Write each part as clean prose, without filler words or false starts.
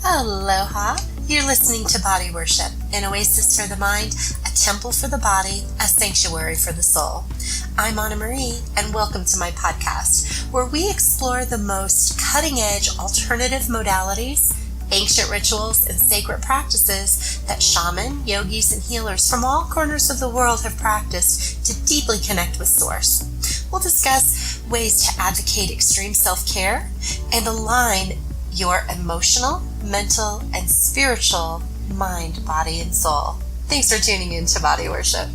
Aloha! You're listening to Body Worship, an oasis for the mind, a temple for the body, a sanctuary for the soul. I'm Anna Marie, and welcome to my podcast, where we explore the most cutting-edge alternative modalities, ancient rituals, and sacred practices that shaman, yogis, and healers from all corners of the world have practiced to deeply connect with Source. We'll discuss ways to advocate extreme self-care and align your emotional, mental, and spiritual mind, body, and soul. Thanks for tuning in to Body Worship.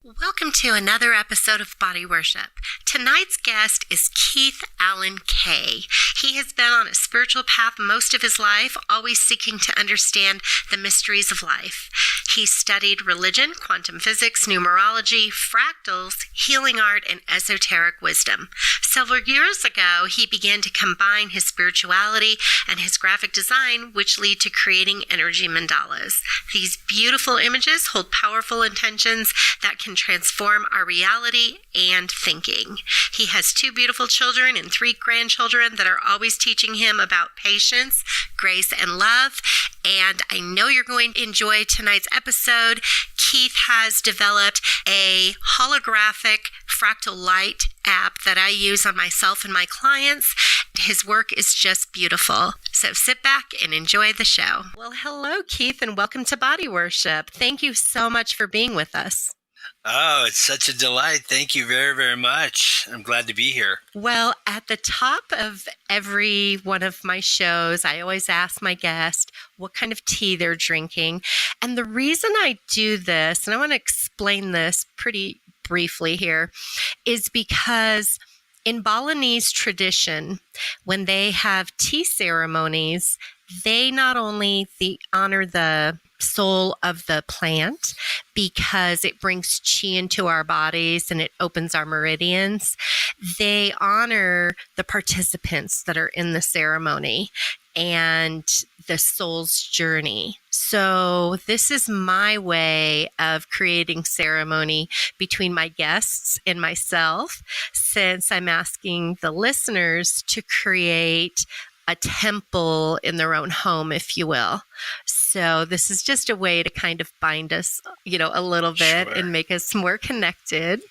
Welcome to another episode of Body Worship. Tonight's guest is Keith Allen Kay. He has been on a spiritual path most of his life, always seeking to understand the mysteries of life. He studied religion, quantum physics, numerology, fractals, healing art, and esoteric wisdom. Several years ago, he began to combine his spirituality and his graphic design, which lead to creating energy mandalas. These beautiful images hold powerful intentions that can transform our reality and thinking. He has 2 beautiful children and 3 grandchildren that are always teaching him about patience, grace, and love. And I know you're going to enjoy tonight's episode. Keith has developed a holographic fractal light app that I use on myself and my clients. His work is just beautiful. So sit back and enjoy the show. Well, hello, Keith, and welcome to Body Worship. Thank you so much for being with us. Oh, it's such a delight. Thank you very, very much. I'm glad to be here. Well, at the top of every one of my shows, I always ask my guest what kind of tea they're drinking. And the reason I do this, and I want to explain this pretty briefly here, is because in Balinese tradition, when they have tea ceremonies, they not only honor the soul of the plant because it brings chi into our bodies and it opens our meridians. They honor the participants that are in the ceremony and the soul's journey. So this is my way of creating ceremony between my guests and myself, since I'm asking the listeners to create a temple in their own home, if you will. So this is just a way to kind of bind us, a little bit and make us more connected.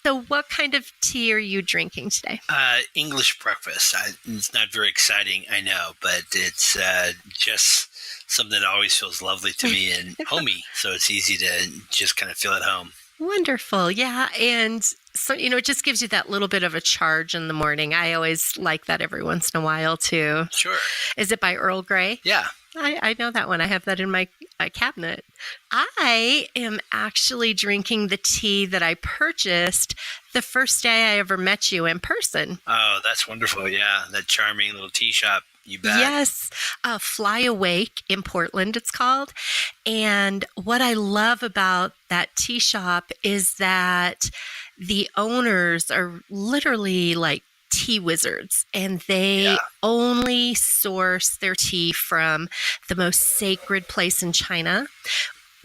So what kind of tea are you drinking today? English breakfast. It's not very exciting, I know, but it's just something that always feels lovely to me and homey. So it's easy to just kind of feel at home. Wonderful. Yeah. And so, it just gives you that little bit of a charge in the morning. I always like that every once in a while too. Sure. Is it by Earl Grey? Yeah. I know that one. I have that in my cabinet. I am actually drinking the tea that I purchased the first day I ever met you in person. Oh, that's wonderful. Yeah. That charming little tea shop. You bet. Yes. Fly Awake in Portland, it's called. And what I love about that tea shop is that the owners are literally like tea wizards, and they only source their tea from the most sacred place in China,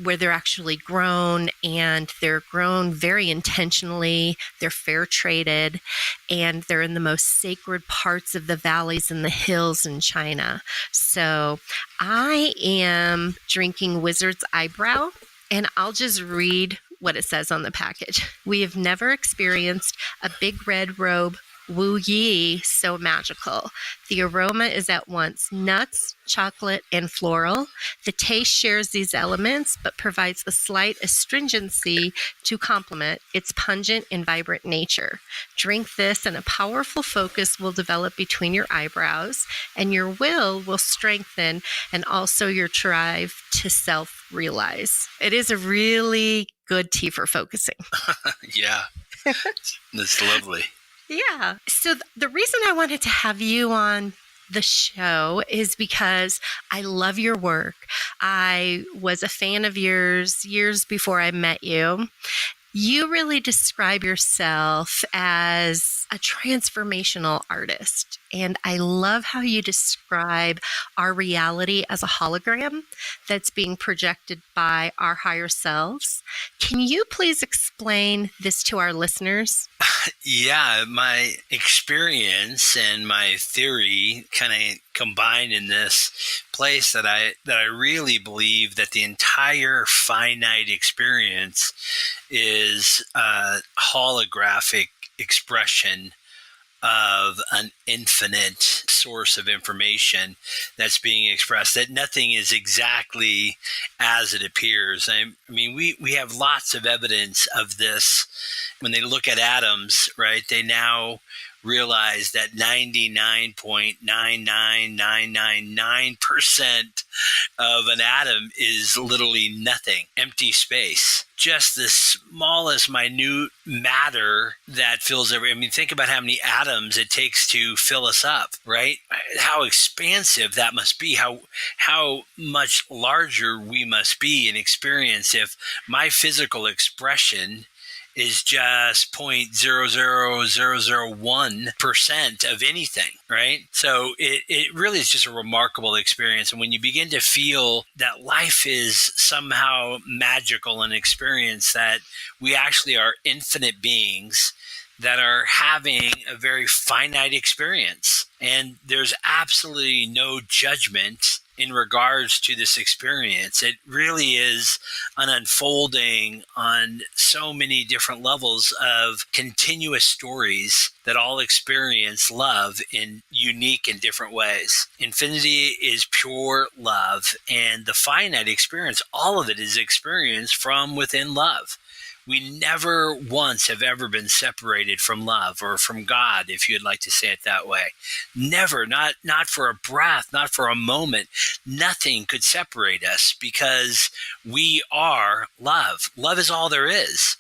where they're actually grown, and they're grown very intentionally. They're fair traded, and they're in the most sacred parts of the valleys and the hills in China. So I am drinking Wizard's Eyebrow, and I'll just read what it says on the package. We have never experienced a big red robe Wu Yi so magical. The aroma is at once nuts, chocolate, and floral. The taste shares these elements, but provides a slight astringency to complement its pungent and vibrant nature. Drink this, and a powerful focus will develop between your eyebrows, and your will strengthen, and also your drive to self-realize. It is a really good tea for focusing. Yeah, that's lovely. Yeah. So the reason I wanted to have you on the show is because I love your work. I was a fan of yours years before I met you. You really describe yourself as a transformational artist. And I love how you describe our reality as a hologram that's being projected by our higher selves. Can you please explain this to our listeners? Yeah, my experience and my theory kind of combined in this place that I really believe that the entire finite experience is a holographic expression of an infinite source of information that's being expressed, that nothing is exactly as it appears. I mean, we have lots of evidence of this. When they look at atoms, right, they now realize that 99.99999% of an atom is literally nothing, empty space. Just the smallest minute matter that fills every. I mean, think about how many atoms it takes to fill us up, right? How expansive that must be. How much larger we must be in experience if my physical expression is just 0.00001% of anything, right? So it really is just a remarkable experience. And when you begin to feel that life is somehow magical, and experience that we actually are infinite beings that are having a very finite experience, and there's absolutely no judgment in regards to this experience. It really is an unfolding on so many different levels of continuous stories that all experience love in unique and different ways. Infinity is pure love, and the finite experience, all of it is experienced from within love. We never once have ever been separated from love, or from God, if you'd like to say it that way. Never, not for a breath, not for a moment. Nothing could separate us, because we are love. Love is all there is.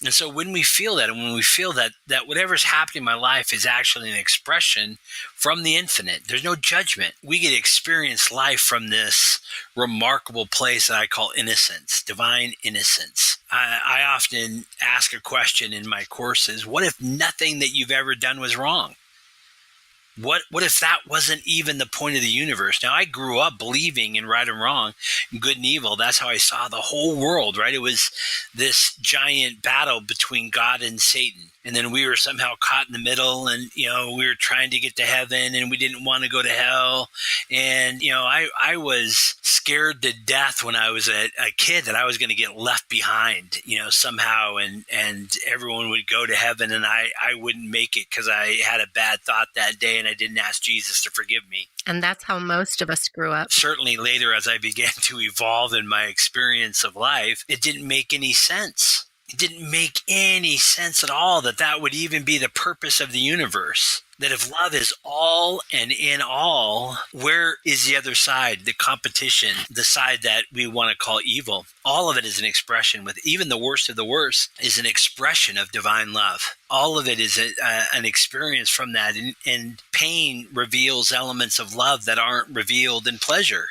And so when we feel that, and when we feel that whatever's happening in my life is actually an expression from the infinite, there's no judgment. We get to experience life from this remarkable place that I call innocence, divine innocence. I often ask a question in my courses: what if nothing that you've ever done was wrong? What if that wasn't even the point of the universe? Now, I grew up believing in right and wrong, good and evil. That's how I saw the whole world, right? It was this giant battle between God and Satan. And then we were somehow caught in the middle, and, we were trying to get to heaven, and we didn't want to go to hell. And, I was scared to death when I was a kid that I was going to get left behind, somehow, and everyone would go to heaven, and I wouldn't make it because I had a bad thought that day, and I didn't ask Jesus to forgive me. And that's how most of us grew up. Certainly later, as I began to evolve in my experience of life, it didn't make any sense. It didn't make any sense at all that would even be the purpose of the universe. That if love is all and in all, where is the other side, the competition, the side that we want to call evil? All of it is an expression, with even the worst of the worst is an expression of divine love. All of it is an experience from that. And pain reveals elements of love that aren't revealed in pleasure.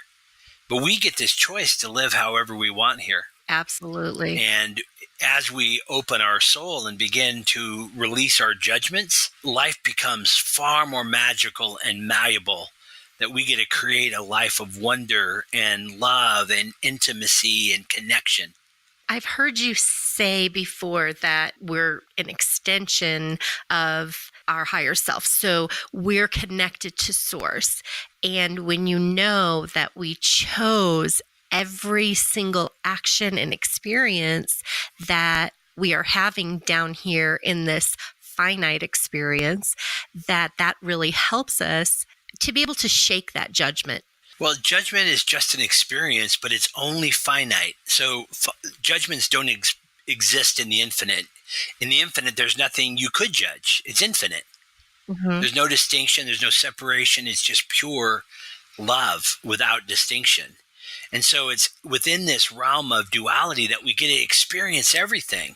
But we get this choice to live however we want here. Absolutely. And as we open our soul and begin to release our judgments, life becomes far more magical and malleable, that we get to create a life of wonder and love and intimacy and connection. I've heard you say before that we're an extension of our higher self. So we're connected to source. And when you know that we chose every single action and experience that we are having down here in this finite experience, that really helps us to be able to shake that judgment. Well, judgment is just an experience, but it's only finite. So judgments don't exist in the infinite. In the infinite, there's nothing you could judge. It's infinite. Mm-hmm. There's no distinction. There's no separation. It's just pure love without distinction. And so it's within this realm of duality that we get to experience everything.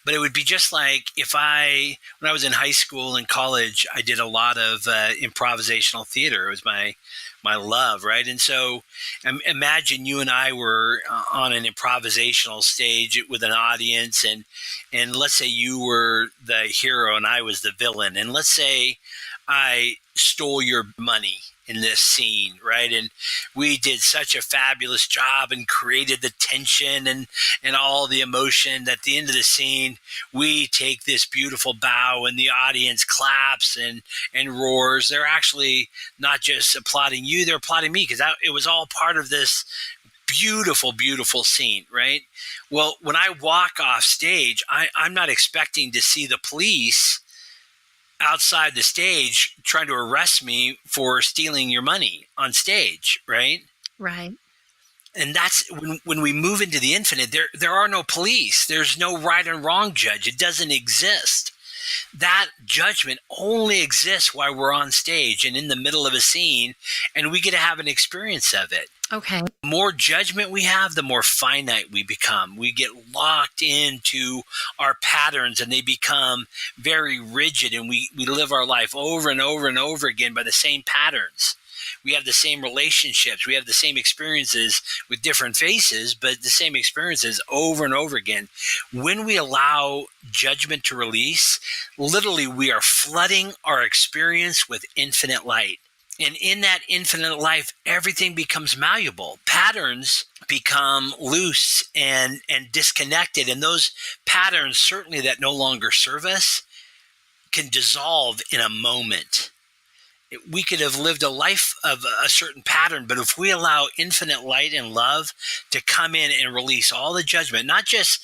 But it would be just like when I was in high school and college, I did a lot of improvisational theater. It was my love, right? And so imagine you and I were on an improvisational stage with an audience, and let's say you were the hero and I was the villain, and let's say I stole your money in this scene, right? And we did such a fabulous job and created the tension and all the emotion that at the end of the scene, we take this beautiful bow and the audience claps and roars. They're actually not just applauding you, they're applauding me because it was all part of this beautiful, beautiful scene, right? Well, when I walk off stage, I'm not expecting to see the police outside the stage trying to arrest me for stealing your money on stage, right? Right. And that's when we move into the infinite, there are no police. There's no right and wrong judge. It doesn't exist. That judgment only exists while we're on stage and in the middle of a scene, and we get to have an experience of it. Okay. The more judgment we have, the more finite we become. We get locked into our patterns and they become very rigid, and we live our life over and over and over again by the same patterns. We have the same relationships. We have the same experiences with different faces, but the same experiences over and over again. When we allow judgment to release, literally we are flooding our experience with infinite light. And in that infinite life, everything becomes malleable. Patterns become loose and disconnected. And those patterns, certainly that no longer serve us, can dissolve in a moment. We could have lived a life of a certain pattern, but if we allow infinite light and love to come in and release all the judgment, not just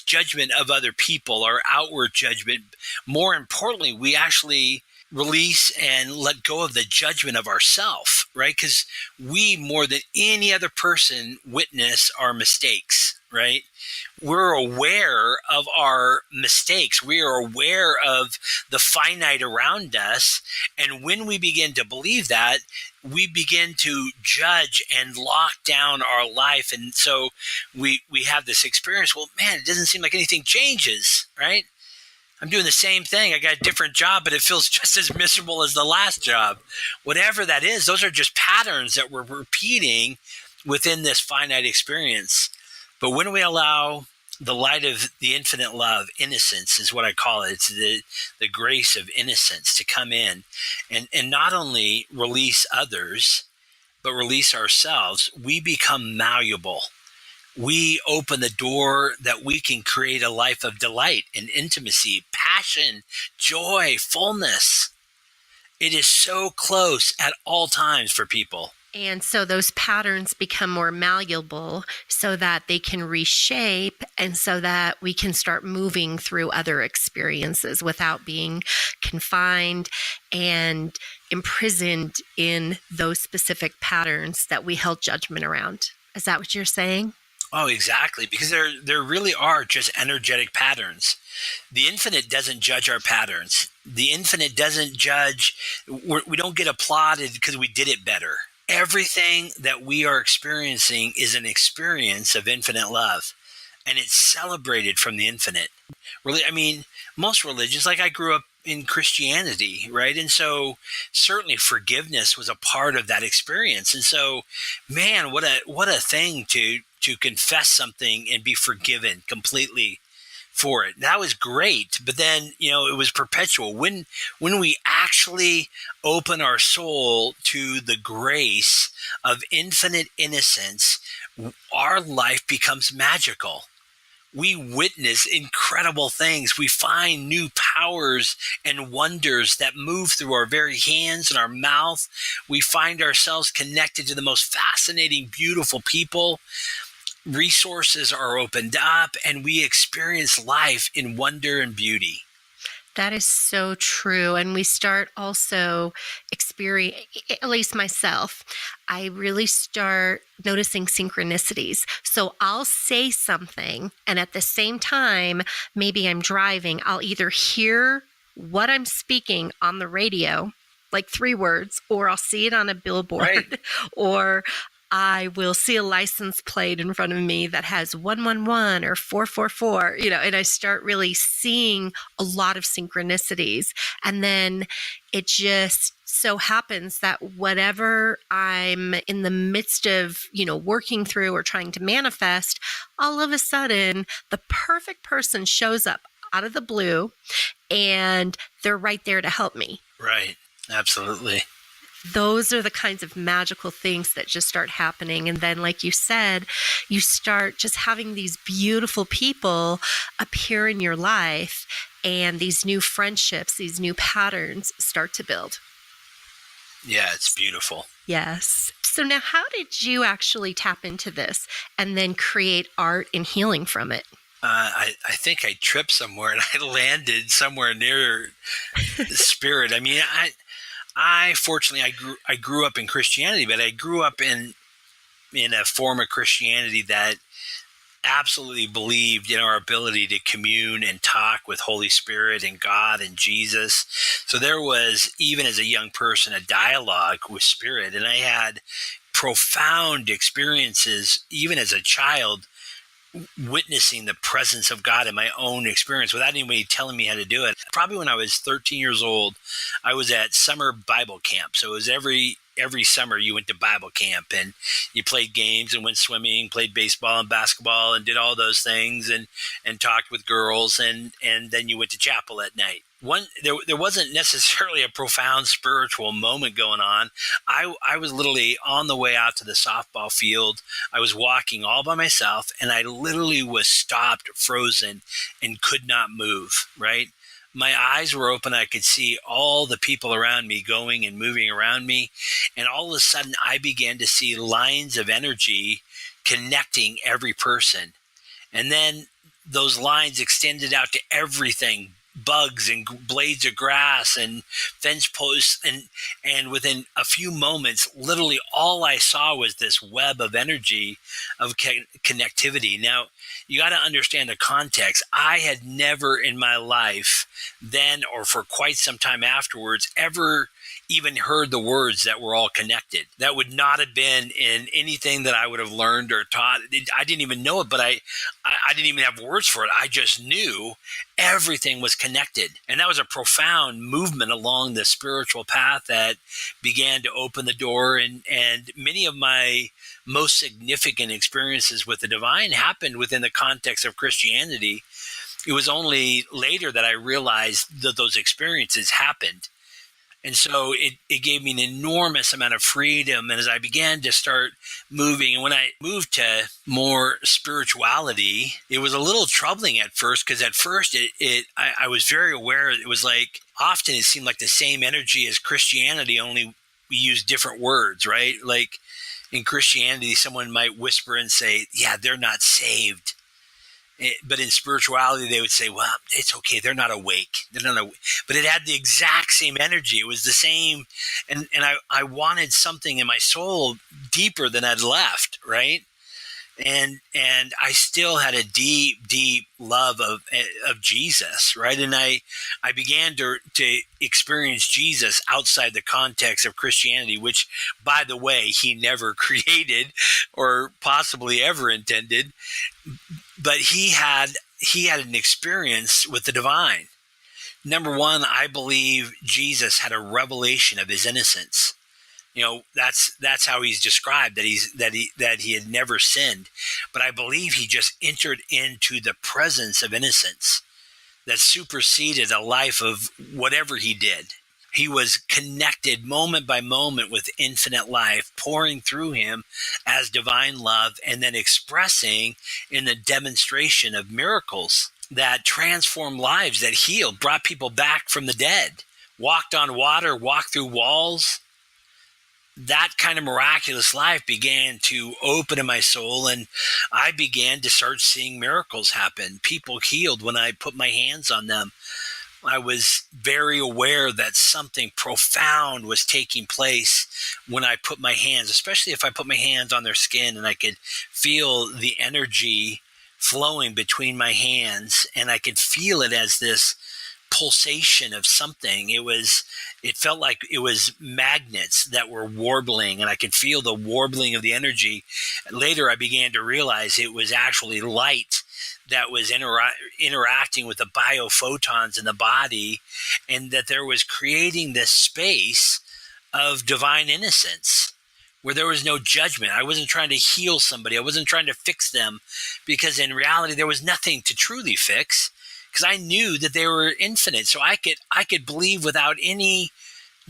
judgment of other people or outward judgment, more importantly, we actually release and let go of the judgment of ourself, right? Because we, more than any other person, witness our mistakes, right? We're aware of our mistakes. We are aware of the finite around us. And when we begin to believe that, we begin to judge and lock down our life. And so we have this experience, well, man, it doesn't seem like anything changes, right? I'm doing the same thing. I got a different job, but it feels just as miserable as the last job. Whatever that is, those are just patterns that we're repeating within this finite experience. But when we allow the light of the infinite love, innocence is what I call it. It's the grace of innocence to come in and not only release others, but release ourselves, we become malleable. We open the door that we can create a life of delight and intimacy, passion, joy, fullness. It is so close at all times for people. And so those patterns become more malleable so that they can reshape and so that we can start moving through other experiences without being confined and imprisoned in those specific patterns that we held judgment around. Is that what you're saying? Oh, exactly. Because there really are just energetic patterns. The infinite doesn't judge our patterns. The infinite doesn't judge. We don't get applauded because we did it better. Everything that we are experiencing is an experience of infinite love, and it's celebrated from the infinite. Really, I mean, most religions, like I grew up in Christianity, right? And so certainly forgiveness was a part of that experience. And so, man, what a thing to confess something and be forgiven completely for it. That was great. But then, it was perpetual. When we actually open our soul to the grace of infinite innocence, our life becomes magical. We witness incredible things. We find new powers and wonders that move through our very hands and our mouth. We find ourselves connected to the most fascinating, beautiful people. Resources are opened up, and we experience life in wonder and beauty. That is so true. And we start also experience, at least myself, I really start noticing synchronicities. So I'll say something, and at the same time, maybe I'm driving, I'll either hear what I'm speaking on the radio, like 3 words, or I'll see it on a billboard, Right. or I will see a license plate in front of me that has 111 or 444, and I start really seeing a lot of synchronicities. And then it just so happens that whatever I'm in the midst of, working through or trying to manifest, all of a sudden the perfect person shows up out of the blue and they're right there to help me. Right. Absolutely. Those are the kinds of magical things that just start happening. And then, like you said, you start just having these beautiful people appear in your life, and these new friendships, these new patterns start to build. Yeah, it's beautiful. Yes. So now, how did you actually tap into this and then create art and healing from it? I think I tripped somewhere and I landed somewhere near the spirit. I mean, I fortunately I grew up in Christianity, but I grew up in a form of Christianity that absolutely believed in our ability to commune and talk with Holy Spirit and God and Jesus. So there was, even as a young person, a dialogue with Spirit, and I had profound experiences even as a child, witnessing the presence of God in my own experience without anybody telling me how to do it. Probably when I was 13 years old, I was at summer Bible camp. So it was every summer you went to Bible camp and you played games and went swimming, played baseball and basketball and did all those things and talked with girls and then you went to chapel at night. There wasn't necessarily a profound spiritual moment going on. I was literally on the way out to the softball field. I was walking all by myself and I literally was stopped, frozen, and could not move, right? My eyes were open. I could see all the people around me going and moving around me. And all of a sudden I began to see lines of energy connecting every person. And then those lines extended out to everything, bugs and blades of grass and fence posts. And within a few moments, literally all I saw was this web of energy of connectivity. Now, you got to understand the context. I had never in my life then or for quite some time afterwards ever even heard the words that were all connected. That would not have been in anything that I would have learned or taught. I didn't even know it, but I didn't even have words for it. I just knew everything was connected. And that was a profound movement along the spiritual path that began to open the door. And many of my most significant experiences with the divine happened within the context of Christianity. It was only later that I realized that those experiences happened. And so it gave me an enormous amount of freedom. And as I began to start moving, and when I moved to more spirituality, it was a little troubling at first, because at first I was very aware. It was like, often it seemed like the same energy as Christianity, only we use different words, right? Like in Christianity, someone might whisper and say, yeah, they're not saved. But in spirituality, they would say, well, it's okay. They're not awake. But it had the exact same energy. It was the same. And I wanted something in my soul deeper than I'd left, right? And I still had a deep, deep love of Jesus, right? And I began to experience Jesus outside the context of Christianity, which, by the way, he never created or possibly ever intended. But he had an experience with the divine. Number one, I believe Jesus had a revelation of his innocence. That's how he's described, that he had never sinned. But I believe he just entered into the presence of innocence that superseded a life of whatever he did. He was connected moment by moment with infinite life, pouring through him as divine love, and then expressing in the demonstration of miracles that transformed lives, that healed, brought people back from the dead, walked on water, walked through walls. That kind of miraculous life began to open in my soul, and I began to start seeing miracles happen. People healed when I put my hands on them. I was very aware that something profound was taking place when I put my hands, especially if I put my hands on their skin and I could feel the energy flowing between my hands, and I could feel it as this pulsation of something. It felt like it was magnets that were warbling, and I could feel the warbling of the energy. Later, I began to realize it was actually light that was interacting with the biophotons in the body, and that there was creating this space of divine innocence where there was no judgment. I wasn't trying to heal somebody. I wasn't trying to fix them, because in reality, there was nothing to truly fix, because I knew that they were infinite. So I could believe without any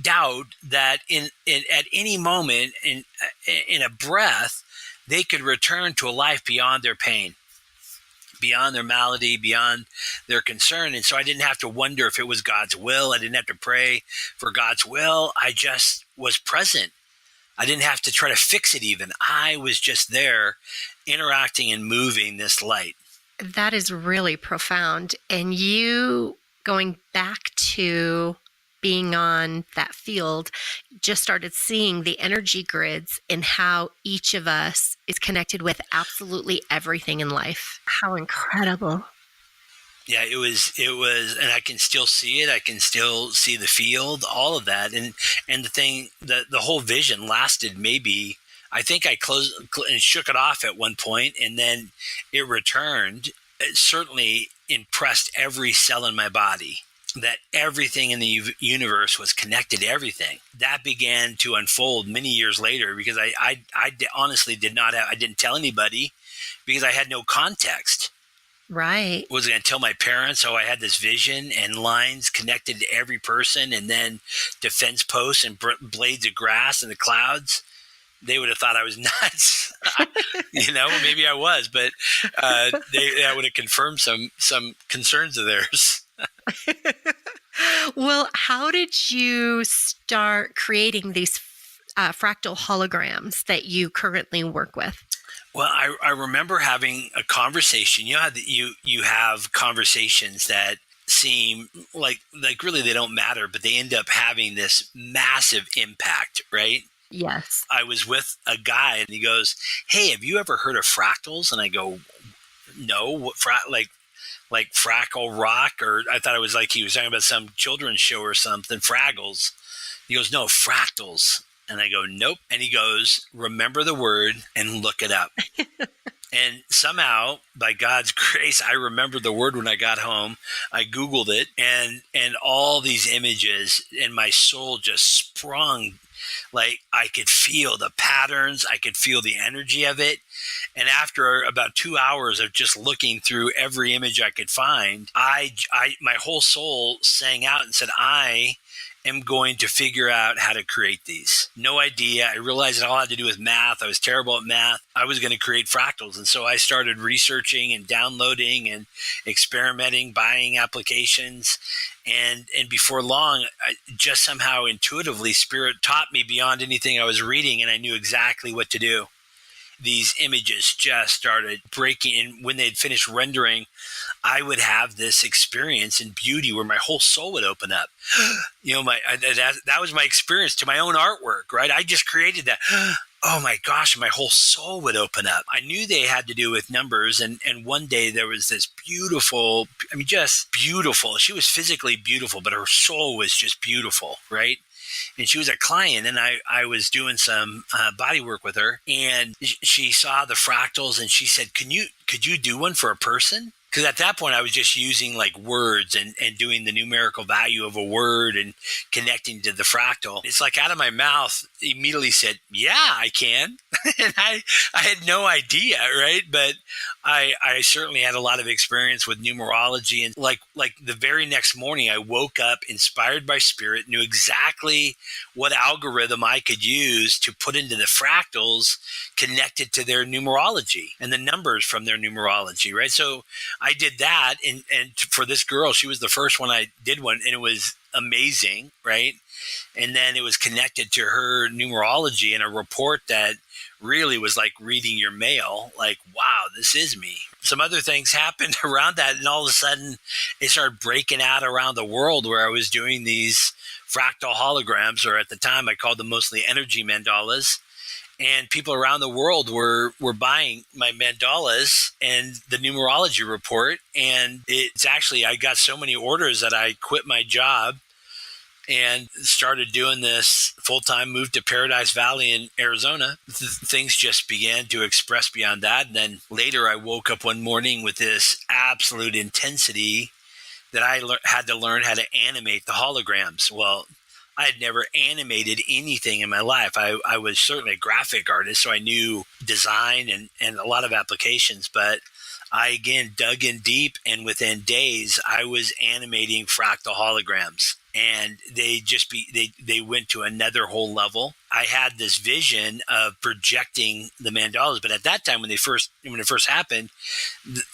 doubt that at any moment in a breath, they could return to a life beyond their pain, beyond their malady, beyond their concern. And so I didn't have to wonder if it was God's will. I didn't have to pray for God's will. I just was present. I didn't have to try to fix it even. I was just there, interacting and moving this light. That is really profound. And you, going back to being on that field, just started seeing the energy grids and how each of us is connected with absolutely everything in life. How incredible. Yeah, it was, and I can still see it. I can still see the field, all of that. And the whole vision lasted maybe, I think I closed and shook it off at one point, and then it returned. It certainly impressed every cell in my body that everything in the universe was connected to everything. That began to unfold many years later, because I honestly I didn't tell anybody, because I had no context. Right. Was going to tell my parents, I had this vision and lines connected to every person, and then defense posts and blades of grass in the clouds. They would have thought I was nuts. Maybe I was, but that would have confirmed some concerns of theirs. Well, how did you start creating these fractal holograms that you currently work with? Well, I remember having a conversation. You know how you have conversations that seem like really they don't matter, but they end up having this massive impact, right? Yes. I was with a guy, and he goes, "Hey, have you ever heard of fractals?" And I go, "No, what like Frackle Rock?" Or I thought it was like he was talking about some children's show or something, Fraggles. He goes, "No, fractals." And I go, "Nope." And he goes, "Remember the word and look it up." And somehow, by God's grace, I remembered the word when I got home. I Googled it, and all these images, and my soul just sprung. Like, I could feel the patterns. I could feel the energy of it. And after about 2 hours of just looking through every image I could find, my whole soul sang out and said, "I am going to figure out how to create these." No idea. I realized it all had to do with math. I was terrible at math. I was going to create fractals. And so I started researching and downloading and experimenting, buying applications. And before long, just somehow intuitively, Spirit taught me beyond anything I was reading, and I knew exactly what to do. These images just started breaking. And when they'd finished rendering, I would have this experience in beauty where my whole soul would open up. That was my experience to my own artwork, right? I just created that. Oh my gosh, my whole soul would open up. I knew they had to do with numbers. And one day there was this beautiful, just beautiful. She was physically beautiful, but her soul was just beautiful, right? And she was a client, and I was doing some body work with her, and she saw the fractals, and she said, could you do one for a person? Because at that point I was just using like words and doing the numerical value of a word and connecting to the fractal. It's like out of my mouth immediately said, "Yeah, I can." And I had no idea, right? But I certainly had a lot of experience with numerology, and like the very next morning I woke up inspired by Spirit, knew exactly what algorithm I could use to put into the fractals connected to their numerology and the numbers from their numerology, right? So I did that, and for this girl, she was the first one I did one, and it was amazing, right? And then it was connected to her numerology in a report that really was like reading your mail, like, wow, this is me. Some other things happened around that, and all of a sudden it started breaking out around the world where I was doing these fractal holograms, or at the time I called them mostly energy mandalas. and people around the world were buying my mandalas and the numerology report. And it's actually, I got so many orders that I quit my job and started doing this full-time, moved to Paradise Valley in Arizona. Things just began to express beyond that. And then later I woke up one morning with this absolute intensity that I had to learn how to animate the holograms. Well, I had never animated anything in my life. I was certainly a graphic artist, so I knew design and a lot of applications, but I again dug in deep, and within days I was animating fractal holograms, and they went to another whole level. I had this vision of projecting the mandalas, but at that time when it first happened,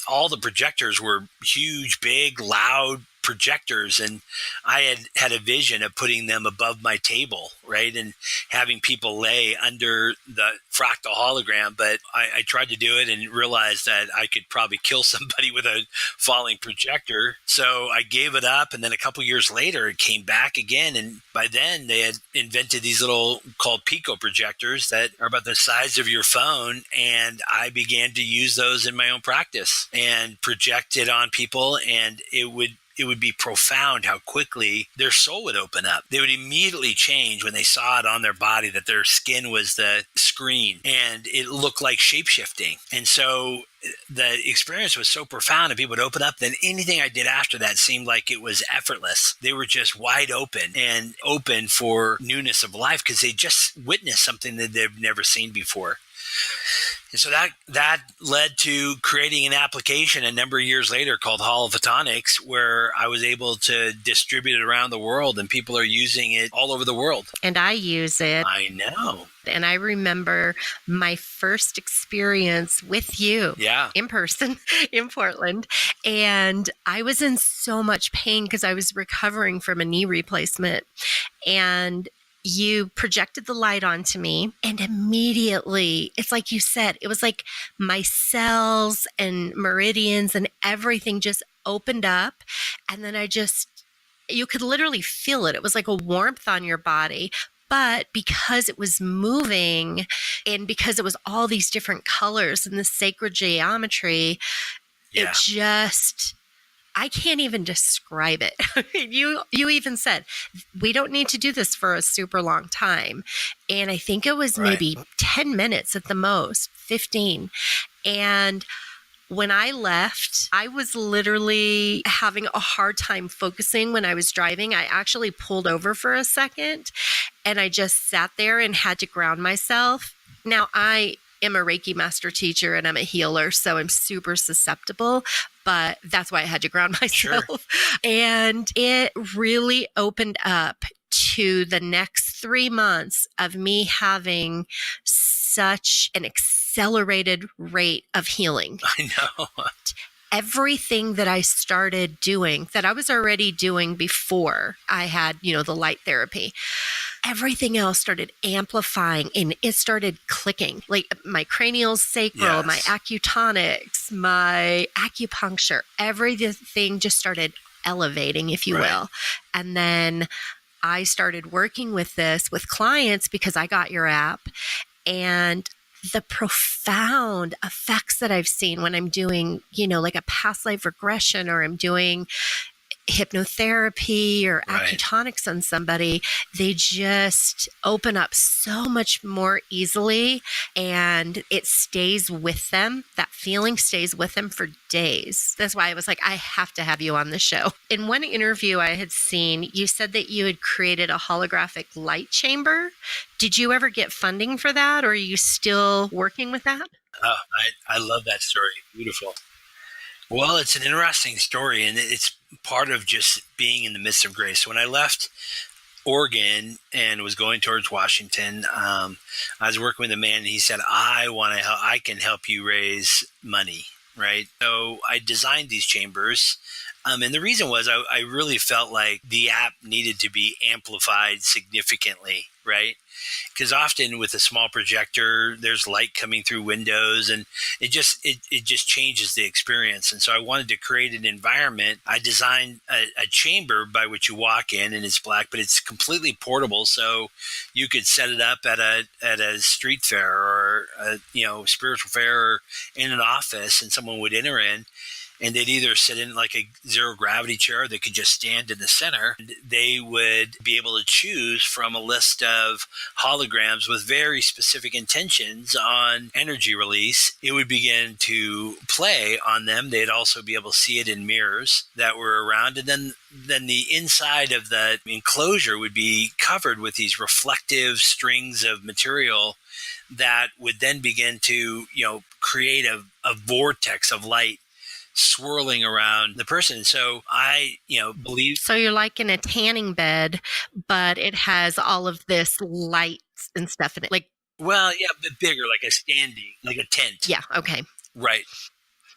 all the projectors were huge, big, loud projectors, and I had a vision of putting them above my table, right, and having people lay under the fractal hologram. But I tried to do it and realized that I could probably kill somebody with a falling projector, so I gave it up. And then a couple years later it came back again, and by then they had invented these little called pico projectors that are about the size of your phone, and I began to use those in my own practice and project it on people, and it would be profound how quickly their soul would open up. They would immediately change when they saw it on their body, that their skin was the screen, and it looked like shape-shifting. And so the experience was so profound, and people would open up. Then anything I did after that seemed like it was effortless. They were just wide open and open for newness of life because they just witnessed something that they've never seen before. And so that led to creating an application a number of years later called Holophotonics, where I was able to distribute it around the world, and people are using it all over the world. And I use it. I know. And I remember my first experience with you in person in Portland. And I was in so much pain because I was recovering from a knee replacement. And you projected the light onto me, and immediately, it's like you said, it was like my cells and meridians and everything just opened up. And then you could literally feel it. It was like a warmth on your body. But because it was moving and because it was all these different colors and the sacred geometry, it just, I can't even describe it. You even said, we don't need to do this for a super long time. And I think it was maybe 10 minutes at the most, 15. And when I left, I was literally having a hard time focusing when I was driving. I actually pulled over for a second, and I just sat there and had to ground myself. Now, I am a Reiki master teacher and I'm a healer, so I'm super susceptible, but that's why I had to ground myself. Sure. And it really opened up to the next 3 months of me having such an accelerated rate of healing. I know. Everything that I started doing that I was already doing before I had, the light therapy, everything else started amplifying and it started clicking. Like my cranial sacral, my acutonics, my acupuncture, everything just started elevating, if you will. And then I started working with this with clients because I got your app, and the profound effects that I've seen when I'm doing, like a past life regression, or I'm doing hypnotherapy or acutonics on somebody, they just open up so much more easily, and it stays with them. That feeling stays with them for days. That's why I was like, I have to have you on the show. In one interview I had seen, you said that you had created a holographic light chamber. Did you ever get funding for that, or are you still working with that? Oh, I love that story. Beautiful. Well, it's an interesting story, and it's part of just being in the midst of grace. When I left Oregon and was going towards Washington, I was working with a man, and he said, I can help you raise money, right? So I designed these chambers And the reason was I really felt like the app needed to be amplified significantly, right? Because often with a small projector, there's light coming through windows, and it just changes the experience. And so I wanted to create an environment. I designed a chamber by which you walk in, and it's black, but it's completely portable. So you could set it up at a street fair or a spiritual fair or in an office, and someone would enter in, and they'd either sit in like a zero gravity chair, or they could just stand in the center. They would be able to choose from a list of holograms with very specific intentions on energy release. It would begin to play on them. They'd also be able to see it in mirrors that were around. And then the inside of the enclosure would be covered with these reflective strings of material that would then begin to, create a vortex of light swirling around the person. So I, believe. So you're like in a tanning bed, but it has all of this lights and stuff in it. Like, Well, yeah, but bigger, like a standee, like a tent. yeah, okay. Right.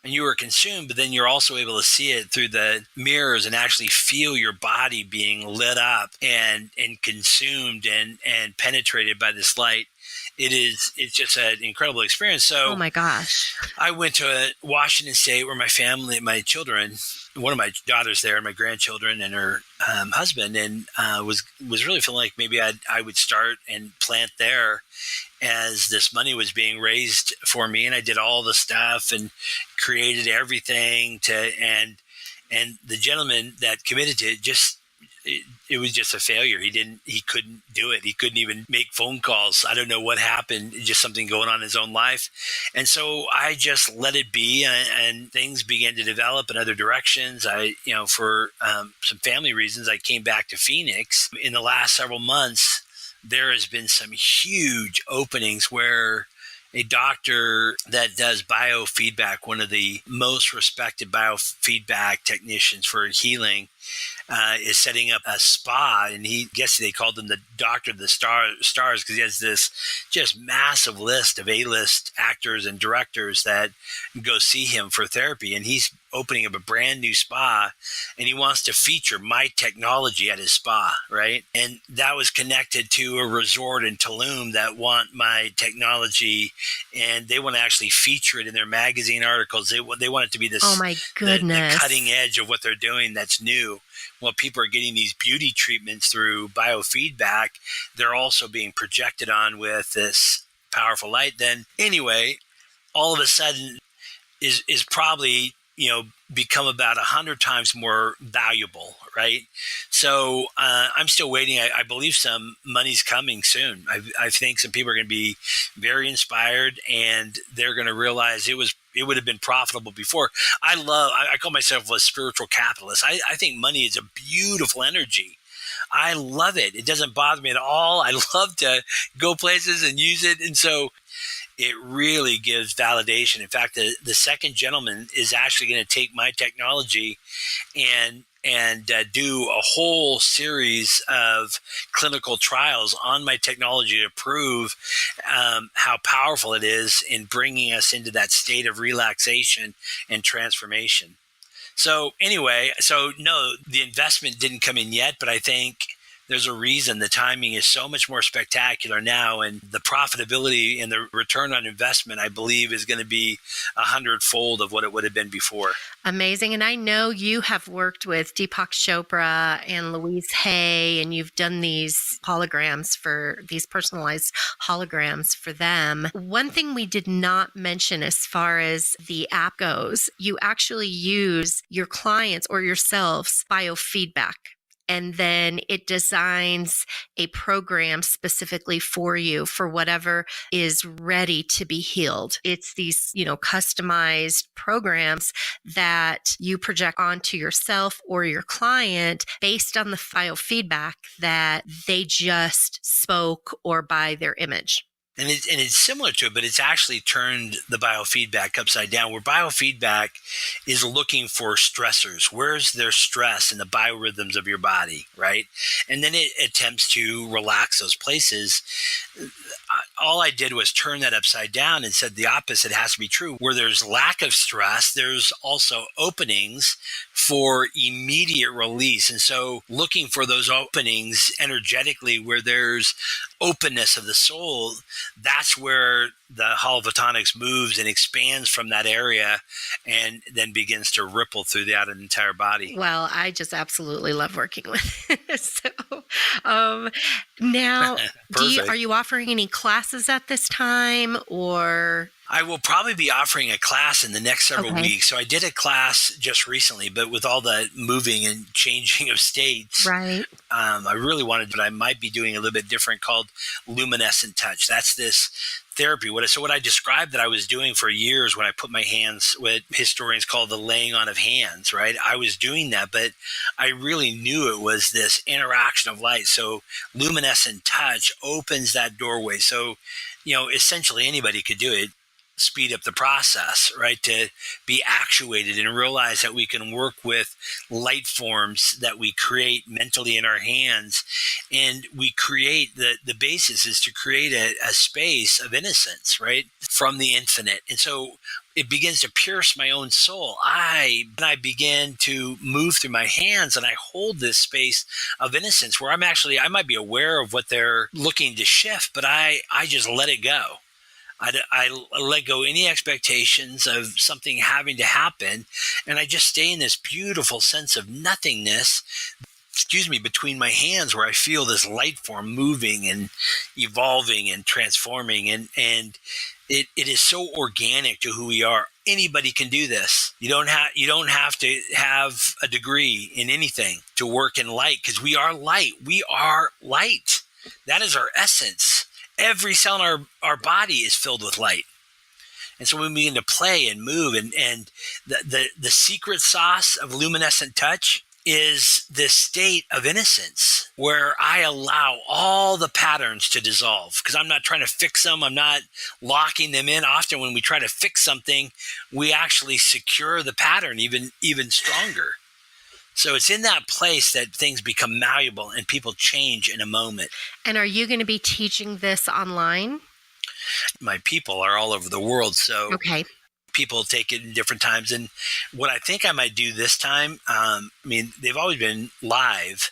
And you were consumed, but then you're also able to see it through the mirrors and actually feel your body being lit up and consumed and penetrated by this light. It's just an incredible experience. So, oh my gosh, I went to Washington State where my family, my children, one of my daughters there, and my grandchildren, and her husband, and was really feeling like maybe I would start and plant there as this money was being raised for me. And I did all the stuff and created everything and the gentleman that committed to it it was just a failure. He couldn't do it. He couldn't even make phone calls. I don't know what happened, just something going on in his own life. And so I just let it be, and things began to develop in other directions. For some family reasons, I came back to Phoenix. In the last several months, there has been some huge openings where a doctor that does biofeedback, one of the most respected biofeedback technicians for healing, is setting up a spa, and they called him the doctor of the stars because he has this just massive list of A-list actors and directors that go see him for therapy. And he's opening up a brand new spa, and he wants to feature my technology at his spa, right? And that was connected to a resort in Tulum that want my technology, and they want to actually feature it in their magazine articles. They want it to be this, oh my goodness, the cutting edge of what they're doing that's new. Well, people are getting these beauty treatments through biofeedback. They're also being projected on with this powerful light. Then anyway, all of a sudden is probably, become about 100 times more valuable, right? So I'm still waiting. I believe some money's coming soon. I think some people are going to be very inspired, and they're going to realize it would have been profitable before. I call myself a spiritual capitalist. I think money is a beautiful energy. I love it. It doesn't bother me at all. I love to go places and use it. And so it really gives validation. In fact, the second gentleman is actually going to take my technology and do a whole series of clinical trials on my technology to prove how powerful it is in bringing us into that state of relaxation and transformation. So anyway, no, the investment didn't come in yet, but I think there's a reason the timing is so much more spectacular now, and the profitability and the return on investment, I believe, is going to be 100-fold of what it would have been before. Amazing. And I know you have worked with Deepak Chopra and Louise Hay, and you've done these holograms for these personalized holograms for them. One thing we did not mention as far as the app goes, you actually use your clients or yourselves biofeedback. And then it designs a program specifically for you for whatever is ready to be healed. It's these, customized programs that you project onto yourself or your client based on the biofeedback that they just spoke or by their image. And it's similar to it, but it's actually turned the biofeedback upside down, where biofeedback is looking for stressors. Where's their stress in the biorhythms of your body, right? And then it attempts to relax those places. all I did was turn that upside down and said the opposite has to be true. Where there's lack of stress, there's also openings for immediate release. And so looking for those openings energetically where there's openness of the soul, that's where the holophotonics moves and expands from that area and then begins to ripple through the entire body. Well, I just absolutely love working with it. So, um, now, are you offering any classes at this time, or? I will probably be offering a class in the next several weeks. So I did a class just recently, but with all the moving and changing of states, right? I really wanted, but I might be doing a little bit different called luminescent touch. That's this therapy. What I described that I was doing for years when I put my hands, what historians call the laying on of hands, right? I was doing that, but I really knew it was this interaction of light. So luminescent touch opens that doorway. So, essentially anybody could do it. Speed up the process, right? To be actuated and realize that we can work with light forms that we create mentally in our hands. And we create the basis is to create a space of innocence, right? From the infinite. And so it begins to pierce my own soul. I begin to move through my hands and I hold this space of innocence where I might be aware of what they're looking to shift, but I just let it go. I let go any expectations of something having to happen, and I just stay in this beautiful sense of nothingness, between my hands where I feel this light form moving and evolving and transforming, and it is so organic to who we are. Anybody can do this. You don't have to have a degree in anything to work in light, because we are light. We are light. That is our essence. Every cell in our body is filled with light. And so when we begin to play and move, and the secret sauce of luminescent touch is this state of innocence where I allow all the patterns to dissolve, because I'm not trying to fix them. I'm not locking them in. Often when we try to fix something, we actually secure the pattern even stronger. So it's in that place that things become malleable and people change in a moment. And are you going to be teaching this online? My people are all over the world, so people take it in different times. And what I think I might do this time, they've always been live,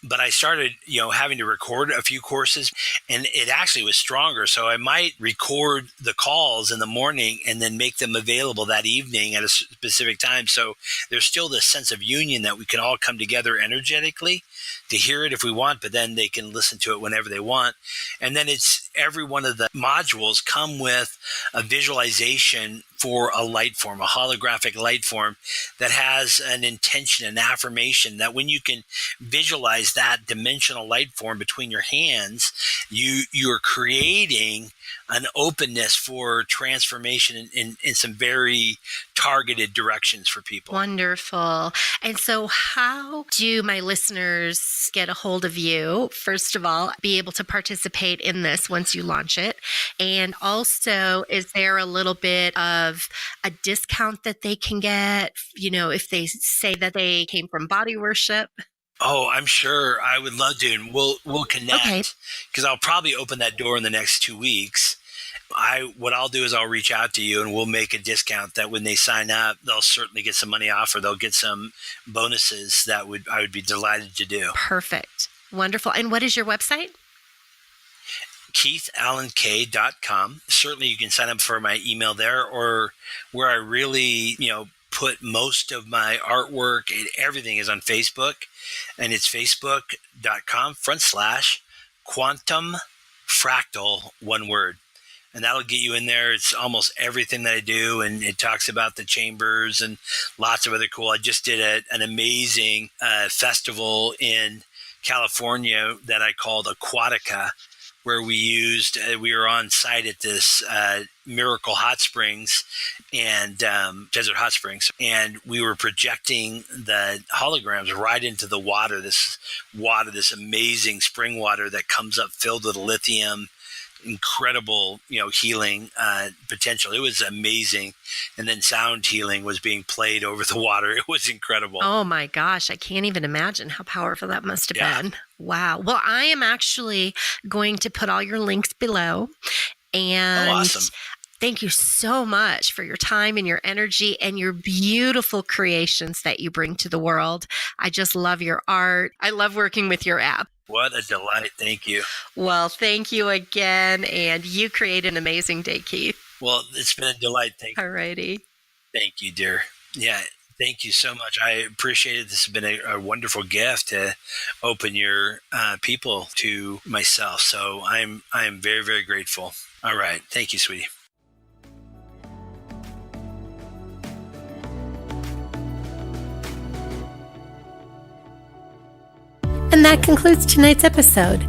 but I started, having to record a few courses, and it actually was stronger. So I might record the calls in the morning and then make them available that evening at a specific time. So there's still this sense of union that we can all come together energetically to hear it if we want, but then they can listen to it whenever they want. And then it's every one of the modules come with a visualization for a light form, a holographic light form that has an intention, an affirmation that when you can visualize that dimensional light form between your hands, you're creating an openness for transformation in some very targeted directions for people. Wonderful. And so how do my listeners get a hold of you? First of all, be able to participate in this once you launch it. And also, is there a little bit of a discount that they can get, if they say that they came from body worship? Oh, I'm sure. I would love to, and we'll connect, because I'll probably open that door in the next 2 weeks. What I'll do is I'll reach out to you and we'll make a discount that when they sign up, they'll certainly get some money off, or they'll get some bonuses that I would be delighted to do. Perfect. Wonderful. And what is your website? KeithAllenK.com. Certainly you can sign up for my email there, or where I really, put most of my artwork and everything is on Facebook, and it's facebook.com/quantum fractal, one word. And that'll get you in there. It's almost everything that I do, and it talks about the chambers and lots of other cool. I just did an amazing festival in California that I called Aquatica, where we were on site at this Miracle Hot Springs and Desert Hot Springs, and we were projecting the holograms right into the water, this amazing spring water that comes up filled with lithium, incredible, healing potential. It was amazing. And then sound healing was being played over the water. It was incredible. Oh my gosh, I can't even imagine how powerful that must have Yeah. been. Wow. Well, I am actually going to put all your links below. Oh, And awesome. thank you so much for your time and your energy and your beautiful creations that you bring to the world. I just love your art. I love working with your app. What a delight. Thank you. Well, thank you again. And you create an amazing day, Keith. Well, it's been a delight. Alrighty. Thank you, dear. Yeah. Thank you so much. I appreciate it. This has been a wonderful gift to open your people to myself. So I'm very, very grateful. All right. Thank you, sweetie. And that concludes tonight's episode.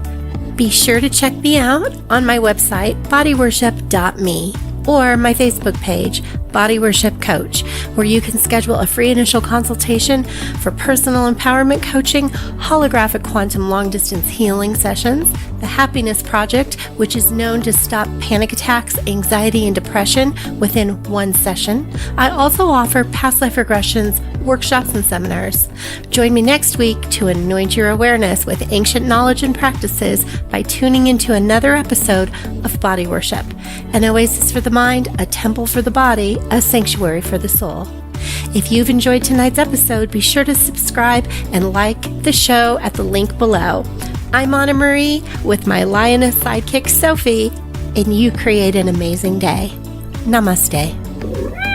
Be sure to check me out on my website, bodyworship.me, or my Facebook page, Body Worship Coach, where you can schedule a free initial consultation for personal empowerment coaching, holographic quantum long distance healing sessions, the Happiness Project, which is known to stop panic attacks, anxiety, and depression within one session. I also offer past life regressions, workshops, and seminars. Join me next week to anoint your awareness with ancient knowledge and practices by tuning into another episode of Body Worship, an oasis for the mind, a temple for the body, a sanctuary for the soul. If you've enjoyed tonight's episode, be sure to subscribe and like the show at the link below. I'm Anna Marie with my lioness sidekick Sophie, and you create an amazing day. Namaste.